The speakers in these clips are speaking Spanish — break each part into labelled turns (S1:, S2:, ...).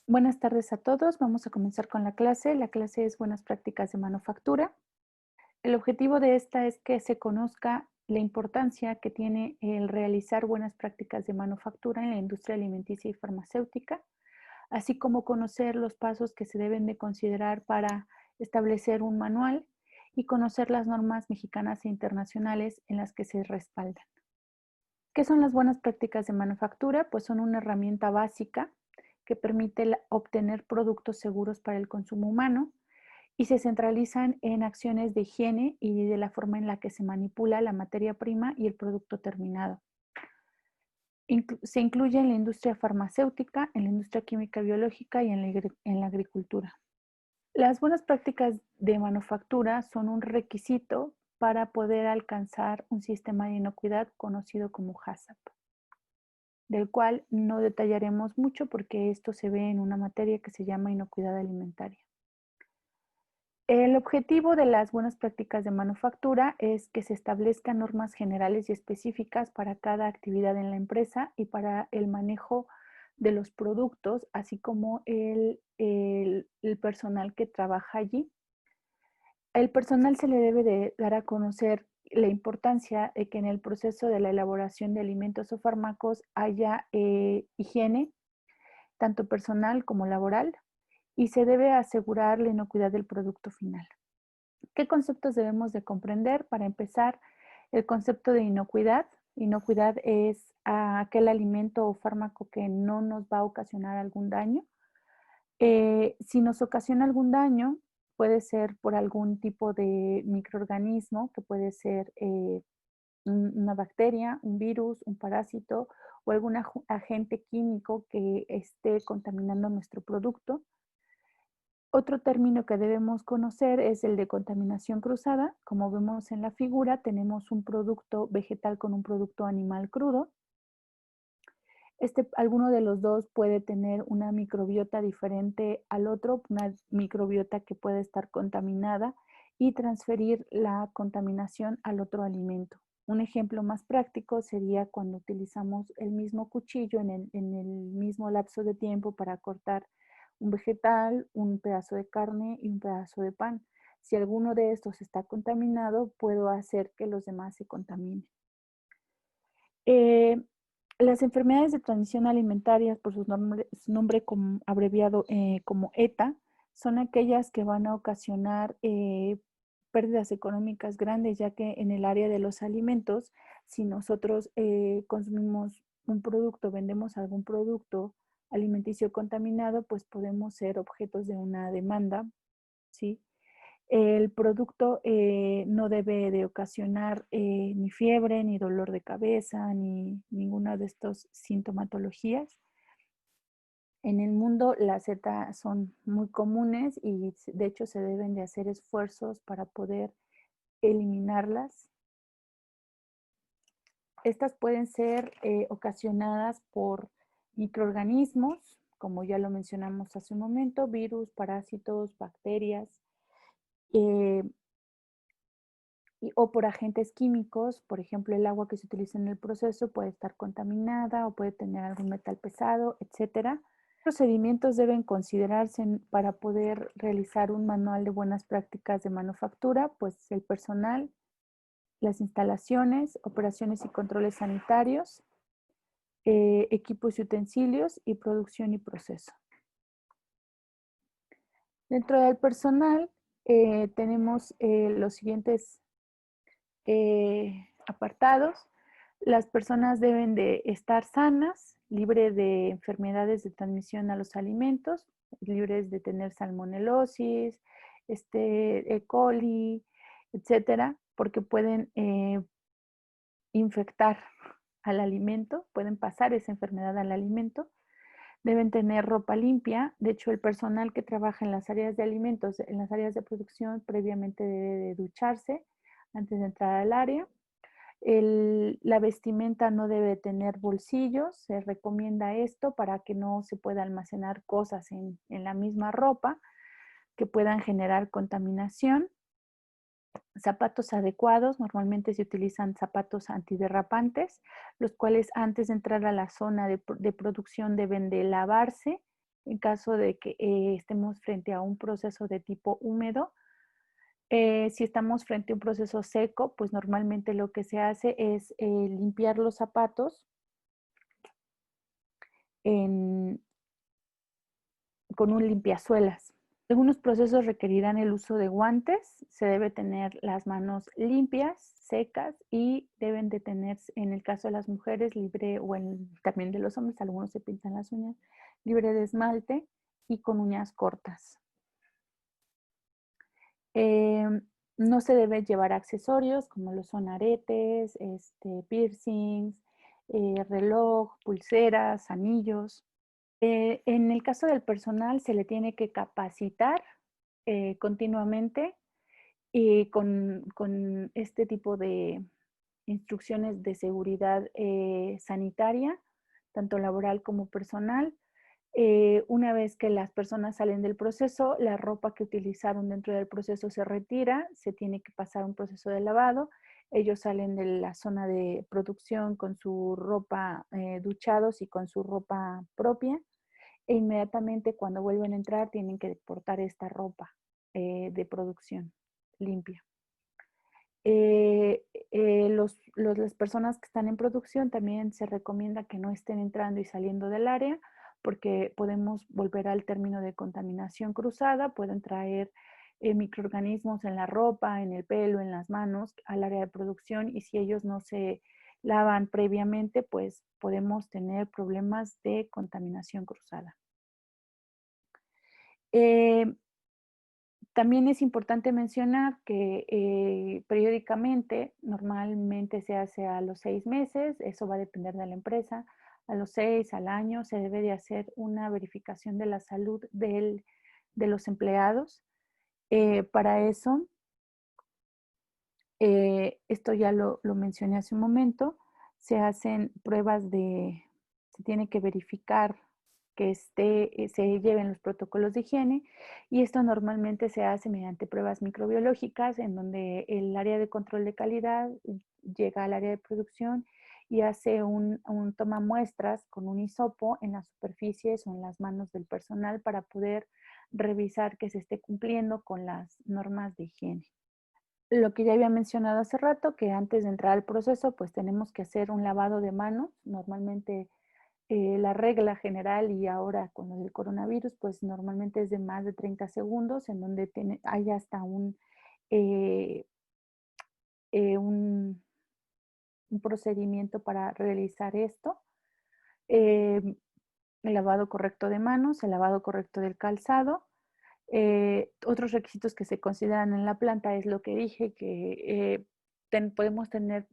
S1: Buenas tardes a todos. Vamos a comenzar con la clase. La clase es Buenas prácticas de manufactura. El objetivo de esta es que se conozca la importancia que tiene el realizar buenas prácticas de manufactura en la industria alimenticia y farmacéutica, así como conocer los pasos que se deben de considerar para establecer un manual y conocer las normas mexicanas e internacionales en las que se respaldan. ¿Qué son las buenas prácticas de manufactura? Pues son una herramienta básica que permite obtener productos seguros para el consumo humano y se centralizan en acciones de higiene y de la forma en la que se manipula la materia prima y el producto terminado. Se incluye en la industria farmacéutica, en la industria química biológica y en la agricultura. Las buenas prácticas de manufactura son un requisito para poder alcanzar un sistema de inocuidad conocido como HACCP, del cual no detallaremos mucho porque esto se ve en una materia que se llama inocuidad alimentaria. El objetivo de las buenas prácticas de manufactura es que se establezcan normas generales y específicas para cada actividad en la empresa y para el manejo de los productos, así como el personal que trabaja allí. El personal se le debe de dar a conocer la importancia de que en el proceso de la elaboración de alimentos o fármacos haya higiene, tanto personal como laboral, y se debe asegurar la inocuidad del producto final. ¿Qué conceptos debemos de comprender? Para empezar, el concepto de inocuidad. Inocuidad es aquel alimento o fármaco que no nos va a ocasionar algún daño. Si nos ocasiona algún daño, puede ser por algún tipo de microorganismo, que puede ser una bacteria, un virus, un parásito o algún agente químico que esté contaminando nuestro producto. Otro término que debemos conocer es el de contaminación cruzada. Como vemos en la figura, tenemos un producto vegetal con un producto animal crudo. Alguno de los dos puede tener una microbiota diferente al otro, una microbiota que puede estar contaminada y transferir la contaminación al otro alimento. Un ejemplo más práctico sería cuando utilizamos el mismo cuchillo en el mismo lapso de tiempo para cortar un vegetal, un pedazo de carne y un pedazo de pan. Si alguno de estos está contaminado, puedo hacer que los demás se contaminen. Eh, las enfermedades de transmisión alimentaria, por su nombre abreviado como ETA, son aquellas que van a ocasionar pérdidas económicas grandes, ya que en el área de los alimentos, si nosotros consumimos un producto, vendemos algún producto alimenticio contaminado, pues podemos ser objetos de una demanda, ¿sí? El producto no debe de ocasionar ni fiebre, ni dolor de cabeza, ni ninguna de estas sintomatologías. En el mundo las Z son muy comunes y de hecho se deben de hacer esfuerzos para poder eliminarlas. Estas pueden ser ocasionadas por microorganismos, como ya lo mencionamos hace un momento, virus, parásitos, bacterias, eh, o por agentes químicos. Por ejemplo, el agua que se utiliza en el proceso puede estar contaminada o puede tener algún metal pesado, etcétera. ¿Qué procedimientos deben considerarse para poder realizar un manual de buenas prácticas de manufactura? Pues el personal, las instalaciones, operaciones y controles sanitarios, equipos y utensilios y producción y proceso. Dentro del personal tenemos los siguientes apartados. Las personas deben de estar sanas, libres de enfermedades de transmisión a los alimentos, libres de tener salmonelosis, E. coli, etcétera, porque pueden infectar al alimento, pueden pasar esa enfermedad al alimento. Deben tener ropa limpia. De hecho, el personal que trabaja en las áreas de alimentos, en las áreas de producción, previamente debe de ducharse antes de entrar al área. La vestimenta no debe tener bolsillos. Se recomienda esto para que no se pueda almacenar cosas en la misma ropa que puedan generar contaminación. Zapatos adecuados. Normalmente se utilizan zapatos antiderrapantes, los cuales antes de entrar a la zona de producción deben de lavarse En caso de que estemos frente a un proceso de tipo húmedo, si estamos frente a un proceso seco, pues normalmente lo que se hace es limpiar los zapatos en- con un limpiasuelas. Algunos procesos requerirán el uso de guantes, se debe tener las manos limpias, secas y deben de tener, en el caso de las mujeres, libre, o también de los hombres, algunos se pintan las uñas, libre de esmalte y con uñas cortas. Em, no se debe llevar accesorios como lo son aretes, piercings, reloj, pulseras, anillos. En el caso del personal, se le tiene que capacitar continuamente y con este tipo de instrucciones de seguridad sanitaria, tanto laboral como personal. Una vez que las personas salen del proceso, la ropa que utilizaron dentro del proceso se retira, se tiene que pasar un proceso de lavado. Ellos salen de la zona de producción con su ropa duchados y con su ropa propia e inmediatamente cuando vuelven a entrar tienen que portar esta ropa de producción limpia. Eh, las personas que están en producción también se recomienda que no estén entrando y saliendo del área porque podemos volver al término de contaminación cruzada, pueden traer microorganismos en la ropa, en el pelo, en las manos al área de producción y si ellos no se lavan previamente, pues podemos tener problemas de contaminación cruzada. Eh, También es importante mencionar que periódicamente, normalmente se hace a los 6 meses, eso va a depender de la empresa, a los 6, al año, se debe de hacer una verificación de la salud de los empleados. Para eso, esto ya lo mencioné hace un momento, se hacen pruebas se tiene que verificar que se lleven los protocolos de higiene y esto normalmente se hace mediante pruebas microbiológicas en donde el área de control de calidad llega al área de producción y hace un toma muestras con un hisopo en las superficies o en las manos del personal para poder revisar que se esté cumpliendo con las normas de higiene. Lo que ya había mencionado hace rato, que antes de entrar al proceso, pues tenemos que hacer un lavado de manos. Normalmente la regla general y ahora con lo del coronavirus, pues normalmente es de más de 30 segundos, en donde hay hasta eh, un, un procedimiento para realizar esto. Eh, el lavado correcto de manos, el lavado correcto del calzado. Otros requisitos que se consideran en la planta es lo que dije, que podemos tener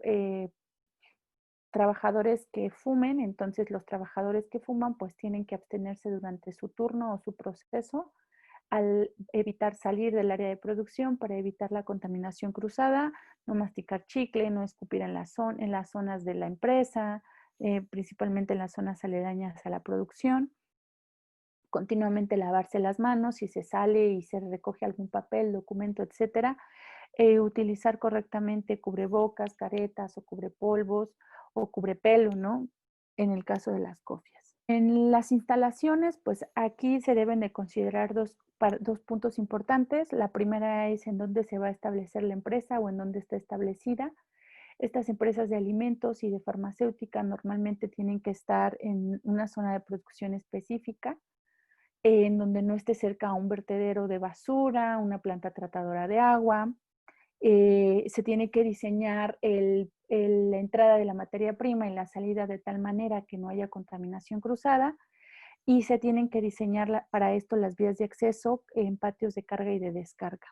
S1: trabajadores que fumen, entonces los trabajadores que fuman pues tienen que abstenerse durante su turno o su proceso al evitar salir del área de producción para evitar la contaminación cruzada, no masticar chicle, no escupir en las zonas de la empresa, principalmente en las zonas aledañas a la producción, continuamente lavarse las manos si se sale y se recoge algún papel, documento, etcétera, utilizar correctamente cubrebocas, caretas o cubrepolvos o cubrepelo, ¿no? En el caso de las cofias. En las instalaciones, pues aquí se deben de considerar dos puntos importantes. La primera es en dónde se va a establecer la empresa o en dónde está establecida. Estas empresas de alimentos y de farmacéutica normalmente tienen que estar en una zona de producción específica en donde no esté cerca a un vertedero de basura, una planta tratadora de agua. Se tiene que diseñar la entrada de la materia prima y la salida de tal manera que no haya contaminación cruzada y se tienen que diseñar para esto las vías de acceso en patios de carga y de descarga.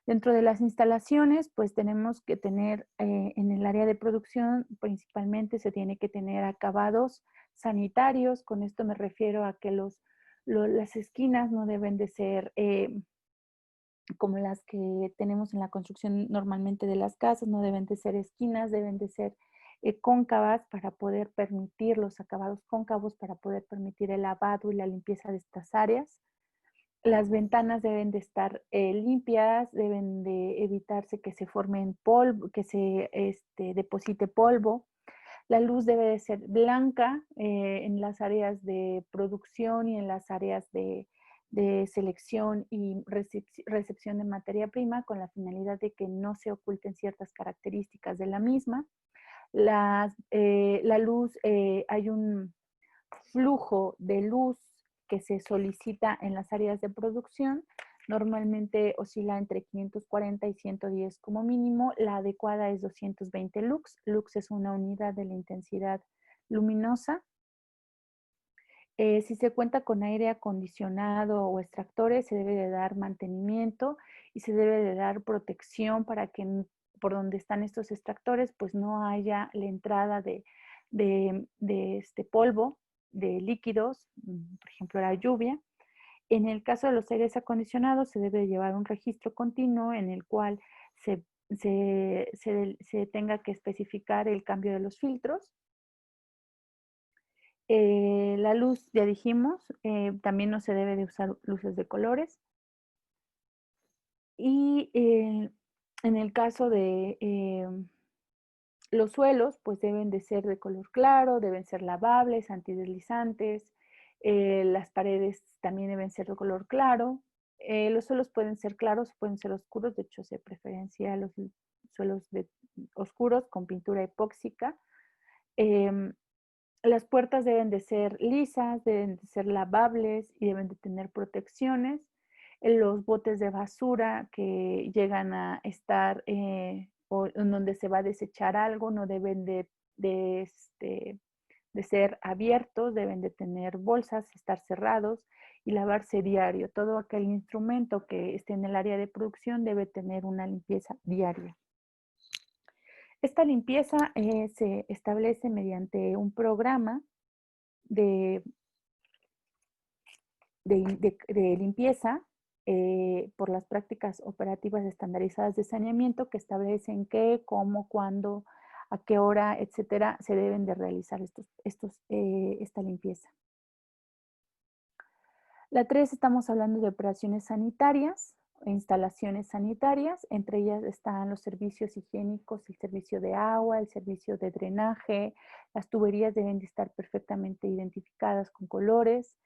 S1: Dentro de las instalaciones, pues tenemos que tener en el área de producción, principalmente se tiene que tener acabados sanitarios. Con esto me refiero a que las esquinas no deben de ser como las que tenemos en la construcción normalmente de las casas, no deben de ser esquinas, deben de ser cóncavas para poder permitir los acabados cóncavos, para poder permitir el lavado y la limpieza de estas áreas. Las ventanas deben de estar limpias, deben de evitarse que se formen polvo, que se deposite polvo. La luz debe de ser blanca en las áreas de producción y en las áreas de selección y recepción de materia prima, con la finalidad de que no se oculten ciertas características de la misma. La luz, hay un flujo de luz que se solicita en las áreas de producción. Normalmente oscila entre 540 y 110 como mínimo. La adecuada es 220 lux. Lux es una unidad de la intensidad luminosa. Si se cuenta con aire acondicionado o extractores, se debe de dar mantenimiento y se debe de dar protección para que por donde están estos extractores, pues no haya la entrada de este polvo, de líquidos, por ejemplo, la lluvia. En el caso de los aires acondicionados, se debe llevar un registro continuo en el cual se tenga que especificar el cambio de los filtros. La luz, ya dijimos, también no se debe de usar luces de colores. Y en el caso de los suelos, pues deben de ser de color claro, deben ser lavables, antideslizantes. Las paredes también deben ser de color claro. Los suelos pueden ser claros, pueden ser oscuros. De hecho, se preferencia los suelos oscuros con pintura epóxica. Em, las puertas deben de ser lisas, deben de ser lavables y deben de tener protecciones. Los botes de basura que llegan a estar o en donde se va a desechar algo no deben de ser abiertos, deben de tener bolsas, estar cerrados y lavarse diario. Todo aquel instrumento que esté en el área de producción debe tener una limpieza diaria. Esta limpieza se establece mediante un programa de, de limpieza por las prácticas operativas estandarizadas de saneamiento que establecen qué, cómo, cuándo, a qué hora, etcétera, se deben de realizar esta limpieza. La 3, estamos hablando de operaciones sanitarias e instalaciones sanitarias. Entre ellas están los servicios higiénicos, el servicio de agua, el servicio de drenaje. Las tuberías deben de estar perfectamente identificadas con colores.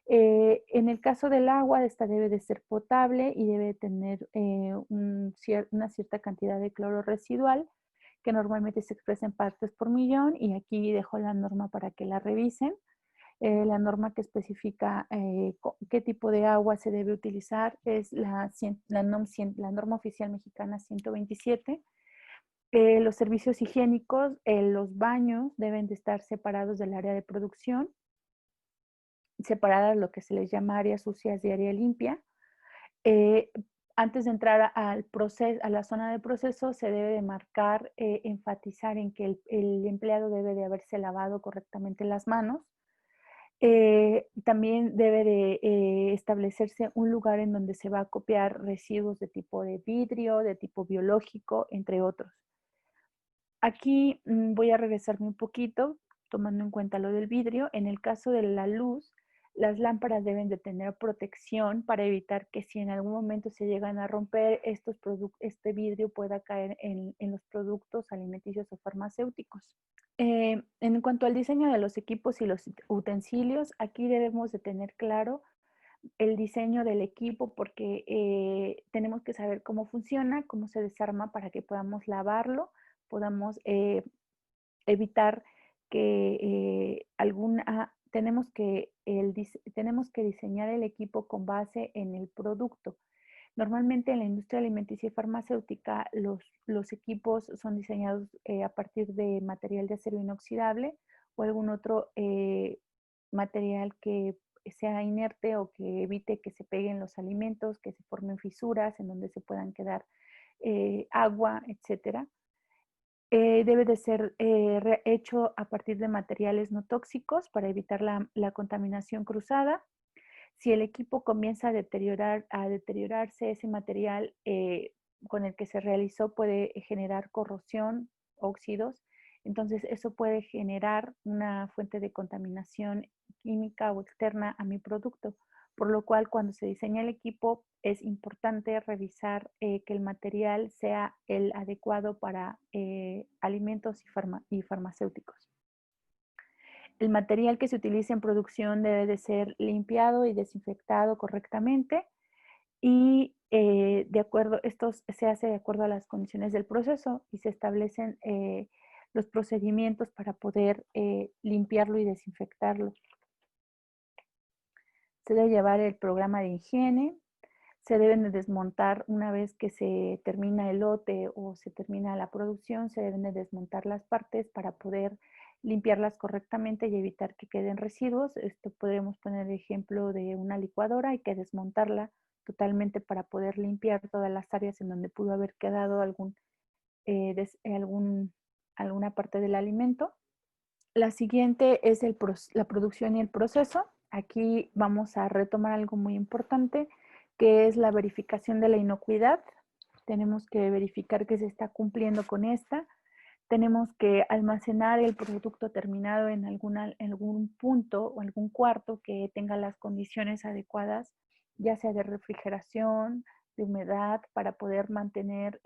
S1: En el caso del agua, esta debe de ser potable y debe tener una cierta cantidad de cloro residual, que normalmente se expresa en partes por millón, y aquí dejo la norma para que la revisen. La norma que especifica qué tipo de agua se debe utilizar es la norma oficial mexicana 127. Los servicios higiénicos, los baños deben de estar separados del área de producción, separadas lo que se les llama áreas sucias y área limpia. Eh, Antes de entrar al proceso, a la zona de proceso, se debe de marcar, enfatizar en que el empleado debe de haberse lavado correctamente las manos. También debe de establecerse un lugar en donde se va a copiar residuos de tipo de vidrio, de tipo biológico, entre otros. Aquí voy a regresarme un poquito, tomando en cuenta lo del vidrio. En el caso de la luz, las lámparas deben de tener protección para evitar que si en algún momento se llegan a romper este vidrio pueda caer en los productos alimenticios o farmacéuticos. En cuanto al diseño de los equipos y los utensilios, aquí debemos de tener claro el diseño del equipo porque tenemos que saber cómo funciona, cómo se desarma para que podamos lavarlo, podamos evitar que tenemos que diseñar el equipo con base en el producto. Normalmente en la industria alimenticia y farmacéutica los equipos son diseñados a partir de material de acero inoxidable o algún otro material que sea inerte o que evite que se peguen los alimentos, que se formen fisuras en donde se puedan quedar agua, etcétera. Debe de ser hecho a partir de materiales no tóxicos para evitar la contaminación cruzada. Si el equipo comienza a deteriorarse, ese material con el que se realizó puede generar corrosión, óxidos. Entonces, eso puede generar una fuente de contaminación química o externa a mi producto. por lo cual cuando se diseña el equipo es importante revisar que el material sea el adecuado para alimentos y farmacéuticos. El material que se utilice en producción debe de ser limpiado y desinfectado correctamente y esto se hace de acuerdo a las condiciones del proceso y se establecen los procedimientos para poder limpiarlo y desinfectarlo. Se debe llevar el programa de higiene, se deben de desmontar una vez que se termina el lote o se termina la producción, se deben de desmontar las partes para poder limpiarlas correctamente y evitar que queden residuos. Esto podemos poner el ejemplo de una licuadora, hay que desmontarla totalmente para poder limpiar todas las áreas en donde pudo haber quedado alguna parte del alimento. La siguiente es la producción y el proceso. Aquí vamos a retomar algo muy importante, que es la verificación de la inocuidad. Tenemos que verificar que se está cumpliendo con esta. Tenemos que almacenar el producto terminado en algún punto o algún cuarto que tenga las condiciones adecuadas, ya sea de refrigeración, de humedad, para poder mantener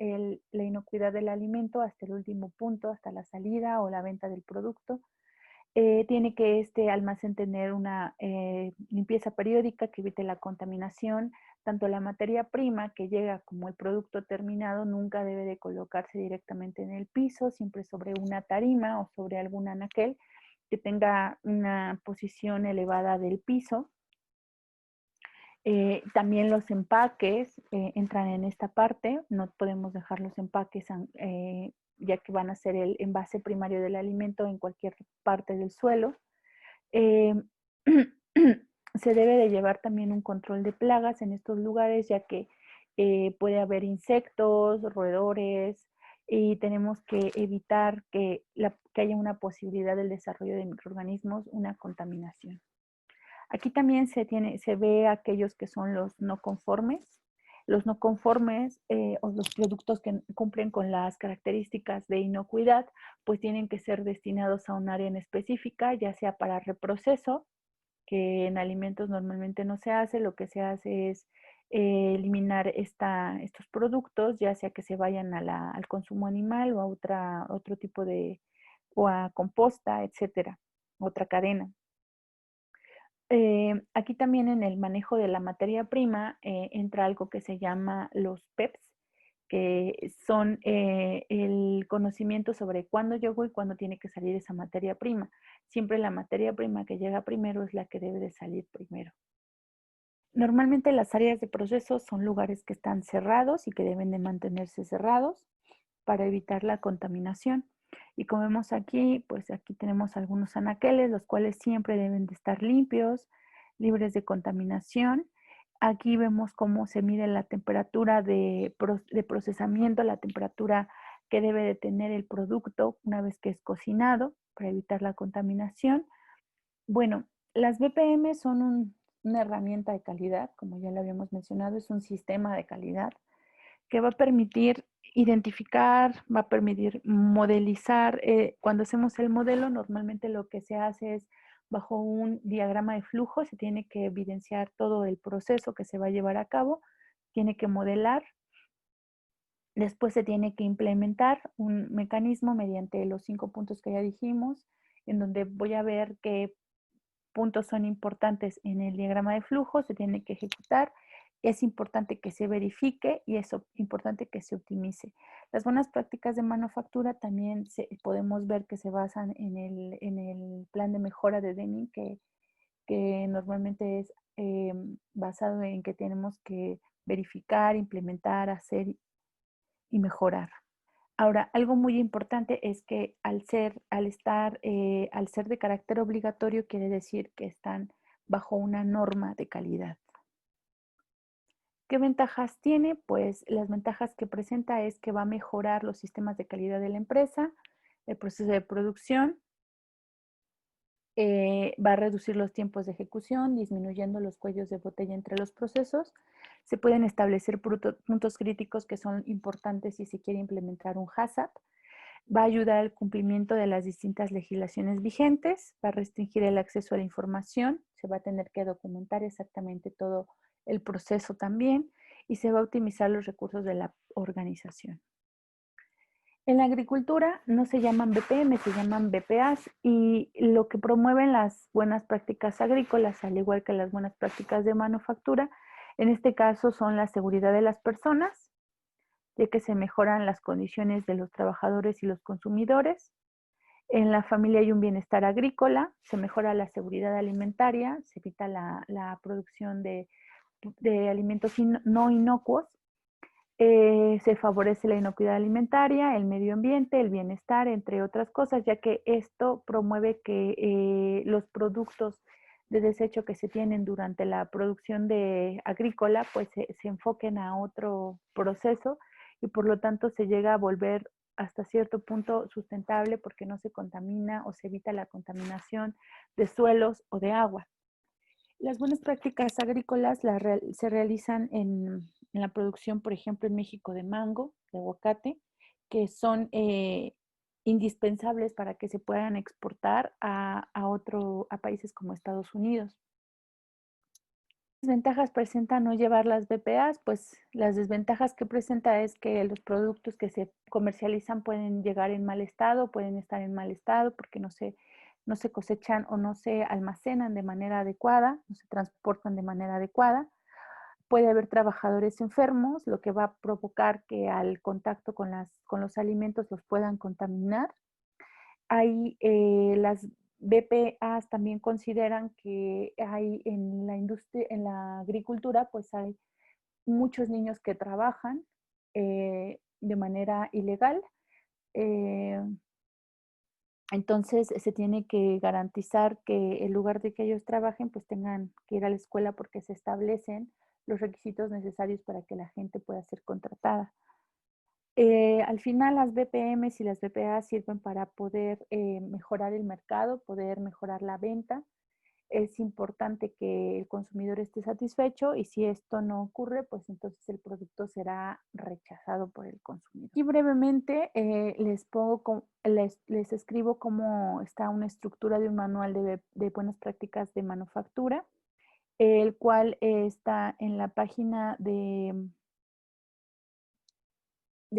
S1: la inocuidad del alimento hasta el último punto, hasta la salida o la venta del producto. Tiene que este almacén tener una limpieza periódica que evite la contaminación. Tanto la materia prima que llega como el producto terminado nunca debe de colocarse directamente en el piso, siempre sobre una tarima o sobre algún anaquel que tenga una posición elevada del piso. También los empaques entran en esta parte. No podemos dejar los empaques ya que van a ser el envase primario del alimento en cualquier parte del suelo. Eh, se debe de llevar también un control de plagas en estos lugares, ya que puede haber insectos, roedores, y tenemos que evitar que haya una posibilidad del desarrollo de microorganismos, una contaminación. Aquí también se ve aquellos que son los no conformes. Los no conformes o los productos que cumplen con las características de inocuidad, pues tienen que ser destinados a un área en específica, ya sea para reproceso, que en alimentos normalmente no se hace. Lo que se hace es eliminar estos productos, ya sea que se vayan al consumo animal o a otro tipo o a composta, etcétera, otra cadena. Aquí también en el manejo de la materia prima entra algo que se llama los PEPs, que son el conocimiento sobre cuándo llegó y cuándo tiene que salir esa materia prima. Siempre la materia prima que llega primero es la que debe de salir primero. Normalmente las áreas de proceso son lugares que están cerrados y que deben de mantenerse cerrados para evitar la contaminación. Y como vemos aquí, pues aquí tenemos algunos anaqueles, los cuales siempre deben de estar limpios, libres de contaminación. Aquí vemos cómo se mide la temperatura de procesamiento, la temperatura que debe de tener el producto una vez que es cocinado para evitar la contaminación. Bueno, las BPM son una herramienta de calidad, como ya lo habíamos mencionado, es un sistema de calidad que va a permitir identificar, va a permitir modelizar. Cuando hacemos el modelo, normalmente lo que se hace es bajo un diagrama de flujo, se tiene que evidenciar todo el proceso que se va a llevar a cabo, tiene que modelar, después se tiene que implementar un mecanismo mediante los 5 puntos que ya dijimos, en donde voy a ver qué puntos son importantes en el diagrama de flujo, se tiene que ejecutar, es importante que se verifique y es importante que se optimice. Las buenas prácticas de manufactura también podemos ver que se basan en el plan de mejora de Deming, que normalmente es basado en que tenemos que verificar, implementar, hacer y mejorar. Ahora, algo muy importante es que al ser de carácter obligatorio, quiere decir que están bajo una norma de calidad. ¿Qué ventajas tiene? Pues las ventajas que presenta es que va a mejorar los sistemas de calidad de la empresa, el proceso de producción, va a reducir los tiempos de ejecución, disminuyendo los cuellos de botella entre los procesos. Se pueden establecer puntos críticos que son importantes si se quiere implementar un HACCP. Va a ayudar al cumplimiento de las distintas legislaciones vigentes, va a restringir el acceso a la información, se va a tener que documentar exactamente todo el proceso también y se va a optimizar los recursos de la organización. En la agricultura no se llaman BPM, se llaman BPAs y lo que promueven las buenas prácticas agrícolas, al igual que las buenas prácticas de manufactura, en este caso son la seguridad de las personas, ya que se mejoran las condiciones de los trabajadores y los consumidores. En la familia hay un bienestar agrícola, se mejora la seguridad alimentaria, se evita la producción de alimentos no inocuos, se favorece la inocuidad alimentaria, el medio ambiente, el bienestar, entre otras cosas, ya que esto promueve que los productos de desecho que se tienen durante la producción agrícola, pues se enfoquen a otro proceso y por lo tanto se llega a volver hasta cierto punto sustentable porque no se contamina o se evita la contaminación de suelos o de agua. Las buenas prácticas agrícolas se realizan en la producción, por ejemplo, en México de mango, de aguacate, que son indispensables para que se puedan exportar a países como Estados Unidos. ¿Qué desventajas presenta no llevar las BPAs? Pues las desventajas que presenta es que los productos que se comercializan pueden llegar en mal estado, pueden estar en mal estado porque no se cosechan o no se almacenan de manera adecuada, no se transportan de manera adecuada. Puede haber trabajadores enfermos, lo que va a provocar que al contacto con los alimentos los puedan contaminar. Hay las BPAs también consideran que hay en la industria, en la agricultura, pues hay muchos niños que trabajan de manera ilegal. Eh, entonces se tiene que garantizar que en lugar de que ellos trabajen, pues tengan que ir a la escuela porque se establecen los requisitos necesarios para que la gente pueda ser contratada. Al final las BPMs y las BPA sirven para poder mejorar el mercado, poder mejorar la venta. Es importante que el consumidor esté satisfecho y si esto no ocurre, pues entonces el producto será rechazado por el consumidor. Y brevemente les escribo cómo está una estructura de un manual de buenas prácticas de manufactura, el cual está en la página del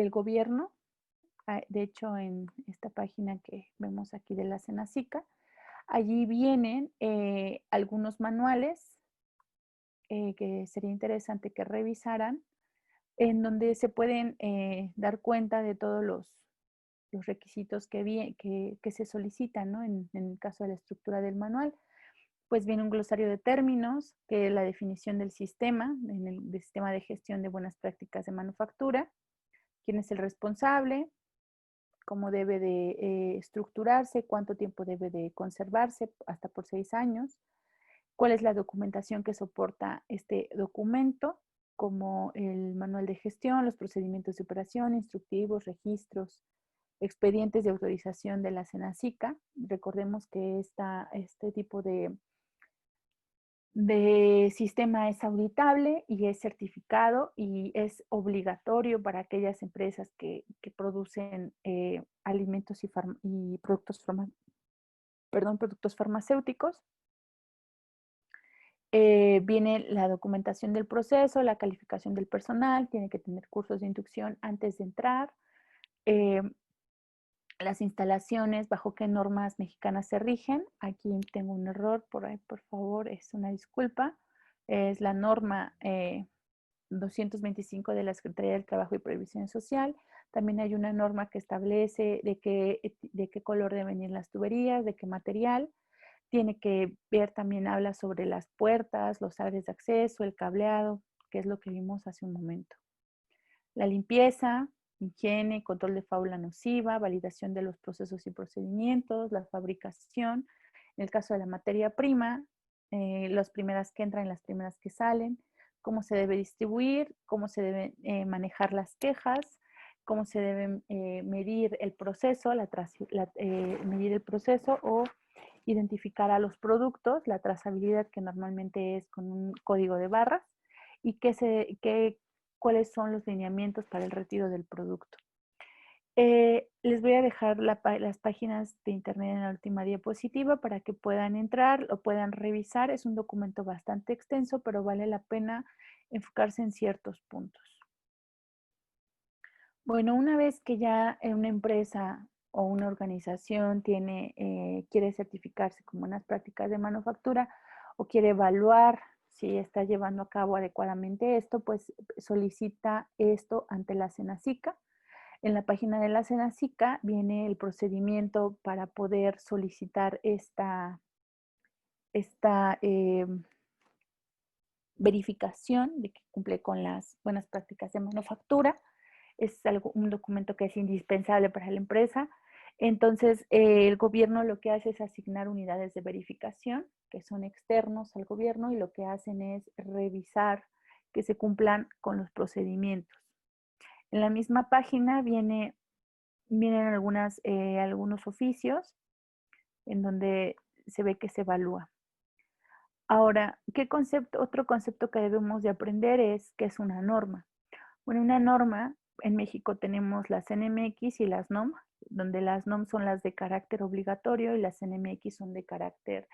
S1: gobierno. De hecho, en esta página que vemos aquí de la Senacica, allí vienen algunos manuales que sería interesante que revisaran, en donde se pueden dar cuenta de todos los requisitos que se solicitan, ¿no? En el caso de la estructura del manual, pues viene un glosario de términos, que es la definición del sistema, del sistema de gestión de buenas prácticas de manufactura, quién es el responsable, cómo debe de estructurarse, cuánto tiempo debe de conservarse, hasta por 6 años, cuál es la documentación que soporta este documento, como el manual de gestión, los procedimientos de operación, instructivos, registros, expedientes de autorización de la Senacica. Recordemos que este tipo de sistema es auditable y es certificado y es obligatorio para aquellas empresas que producen alimentos y productos farmacéuticos. Viene la documentación del proceso, la calificación del personal, tiene que tener cursos de inducción antes de entrar, eh, las instalaciones, bajo qué normas mexicanas se rigen. Aquí tengo un error, por ahí, por favor, es una disculpa. Es la norma 225 de la Secretaría del Trabajo y Previsión Social. También hay una norma que establece de qué color deben ir las tuberías, de qué material. Tiene que ver también, habla sobre las puertas, los áreas de acceso, el cableado, que es lo que vimos hace un momento. La limpieza, higiene, control de fauna nociva, validación de los procesos y procedimientos, la fabricación. En el caso de la materia prima, las primeras que entran y las primeras que salen, cómo se debe distribuir, cómo se deben manejar las quejas, cómo se debe medir el proceso, medir el proceso o identificar a los productos, la trazabilidad que normalmente es con un código de barras y cuáles son los lineamientos para el retiro del producto. Les voy a dejar las páginas de internet en la última diapositiva para que puedan entrar, lo puedan revisar. Es un documento bastante extenso, pero vale la pena enfocarse en ciertos puntos. Bueno, una vez que ya una empresa o una organización quiere certificarse como unas prácticas de manufactura o quiere evaluar si está llevando a cabo adecuadamente esto, pues solicita esto ante la Senacica. En la página de la Senacica viene el procedimiento para poder solicitar esta verificación de que cumple con las buenas prácticas de manufactura. Es un documento que es indispensable para la empresa. Entonces, el gobierno lo que hace es asignar unidades de verificación que son externos al gobierno y lo que hacen es revisar que se cumplan con los procedimientos. En la misma página vienen algunos oficios en donde se ve que se evalúa. Ahora, otro concepto que debemos de aprender es qué es una norma. Bueno, una norma, en México tenemos las NMX y las NOM, donde las NOM son las de carácter obligatorio y las NMX son de carácter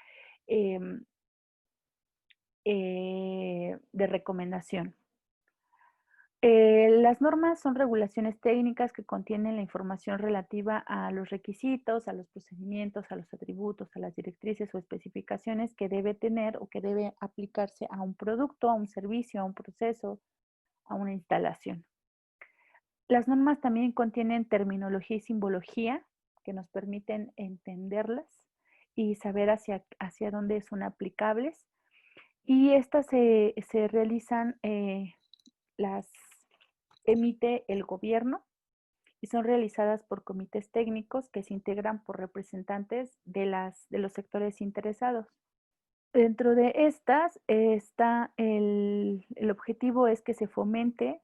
S1: de recomendación. Las normas son regulaciones técnicas que contienen la información relativa a los requisitos, a los procedimientos, a los atributos, a las directrices o especificaciones que debe tener o que debe aplicarse a un producto, a un servicio, a un proceso, a una instalación. Las normas también contienen terminología y simbología que nos permiten entenderlas y saber hacia dónde son aplicables. Y estas se realizan, las emite el gobierno y son realizadas por comités técnicos que se integran por representantes de los sectores interesados. Dentro de estas está el objetivo es que se fomente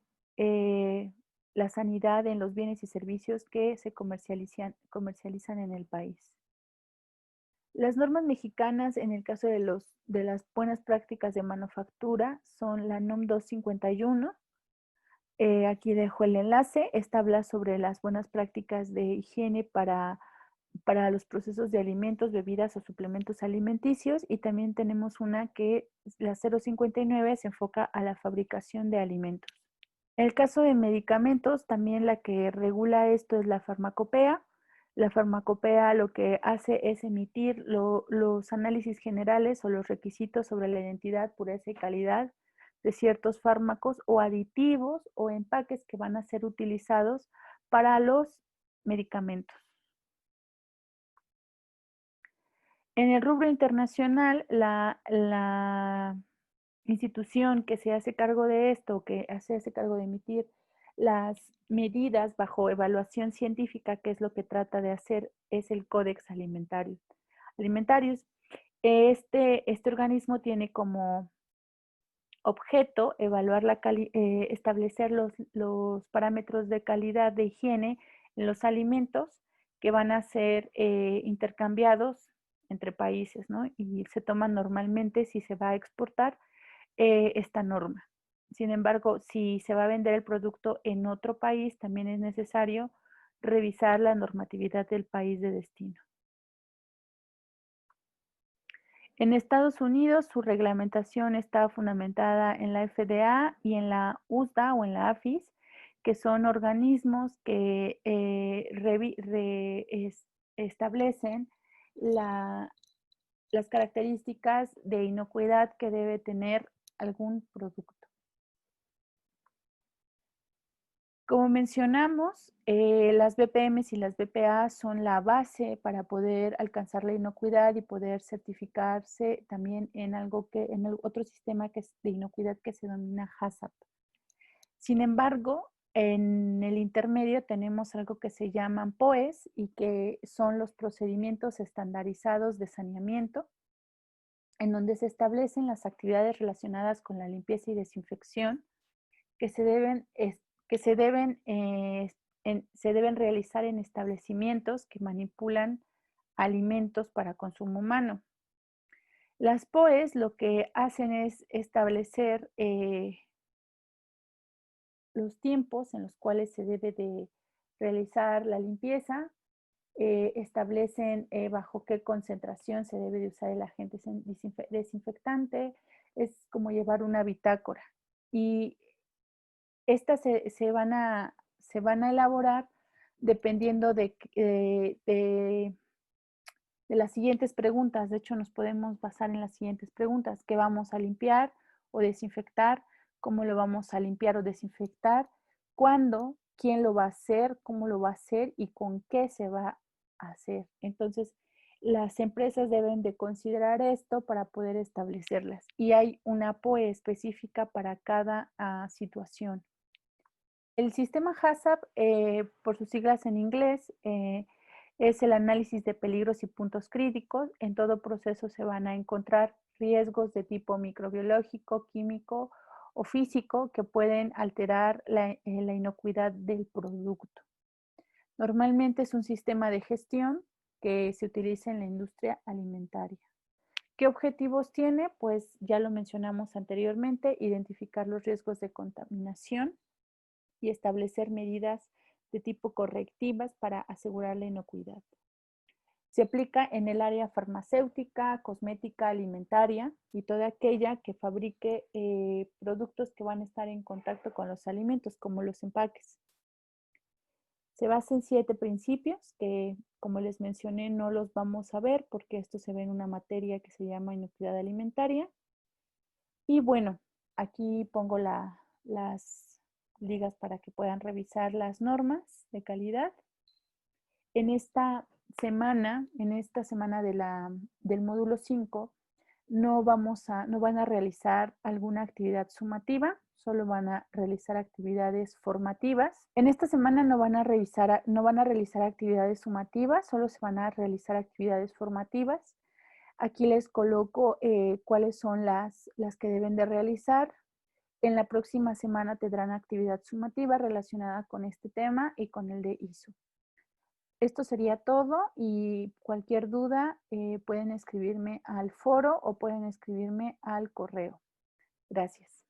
S1: la sanidad en los bienes y servicios que se comercializan en el país. Las normas mexicanas, en el caso de las buenas prácticas de manufactura, son la NOM 251. Aquí dejo el enlace. Esta habla sobre las buenas prácticas de higiene para los procesos de alimentos, bebidas o suplementos alimenticios. Y también tenemos una que, la 059, se enfoca a la fabricación de alimentos. En el caso de medicamentos, también la que regula esto es la farmacopea. La farmacopea lo que hace es emitir los análisis generales o los requisitos sobre la identidad, pureza y calidad de ciertos fármacos o aditivos o empaques que van a ser utilizados para los medicamentos. En el rubro internacional, la institución que se hace cargo de esto, que se hace cargo de emitir las medidas bajo evaluación científica, que es lo que trata de hacer, es el Codex Alimentarius. Este organismo tiene como objeto evaluar establecer los parámetros de calidad de higiene en los alimentos que van a ser intercambiados entre países, ¿no? Y se toman normalmente si se va a exportar esta norma. Sin embargo, si se va a vender el producto en otro país, también es necesario revisar la normatividad del país de destino. En Estados Unidos, su reglamentación está fundamentada en la FDA y en la USDA o en la AFIS, que son organismos que establecen las características de inocuidad que debe tener algún producto. Como mencionamos, las BPMs y las BPA son la base para poder alcanzar la inocuidad y poder certificarse también en el otro sistema que es de inocuidad que se denomina HACCP. Sin embargo, en el intermedio tenemos algo que se llaman POEs y que son los procedimientos estandarizados de saneamiento, en donde se establecen las actividades relacionadas con la limpieza y desinfección que se deben realizar en establecimientos que manipulan alimentos para consumo humano. Las POEs lo que hacen es establecer los tiempos en los cuales se debe realizar la limpieza, establecen bajo qué concentración se debe de usar el agente desinfectante, es como llevar una bitácora. Y estas se van a elaborar dependiendo de las siguientes preguntas. De hecho, nos podemos basar en las siguientes preguntas: ¿qué vamos a limpiar o desinfectar? ¿Cómo lo vamos a limpiar o desinfectar? ¿Cuándo? ¿Quién lo va a hacer? ¿Cómo lo va a hacer? ¿Y con qué se va a hacer? Entonces, las empresas deben de considerar esto para poder establecerlas. Y hay una POE específica para cada situación. El sistema HACCP, por sus siglas en inglés, es el análisis de peligros y puntos críticos. En todo proceso se van a encontrar riesgos de tipo microbiológico, químico o físico que pueden alterar la inocuidad del producto. Normalmente es un sistema de gestión que se utiliza en la industria alimentaria. ¿Qué objetivos tiene? Pues ya lo mencionamos anteriormente: identificar los riesgos de contaminación y establecer medidas de tipo correctivas para asegurar la inocuidad. Se aplica en el área farmacéutica, cosmética, alimentaria y toda aquella que fabrique productos que van a estar en contacto con los alimentos, como los empaques. Se basa en 7 principios que, como les mencioné, no los vamos a ver porque esto se ve en una materia que se llama inocuidad alimentaria. Y bueno, aquí pongo las ligas para que puedan revisar las normas de calidad. En esta semana del módulo 5, no van a realizar alguna actividad sumativa, solo van a realizar actividades formativas. En esta semana no van a realizar actividades sumativas, solo se van a realizar actividades formativas. Aquí les coloco cuáles son las que deben de realizar. En la próxima semana tendrán actividad sumativa relacionada con este tema y con el de ISO. Esto sería todo, y cualquier duda pueden escribirme al foro o pueden escribirme al correo. Gracias.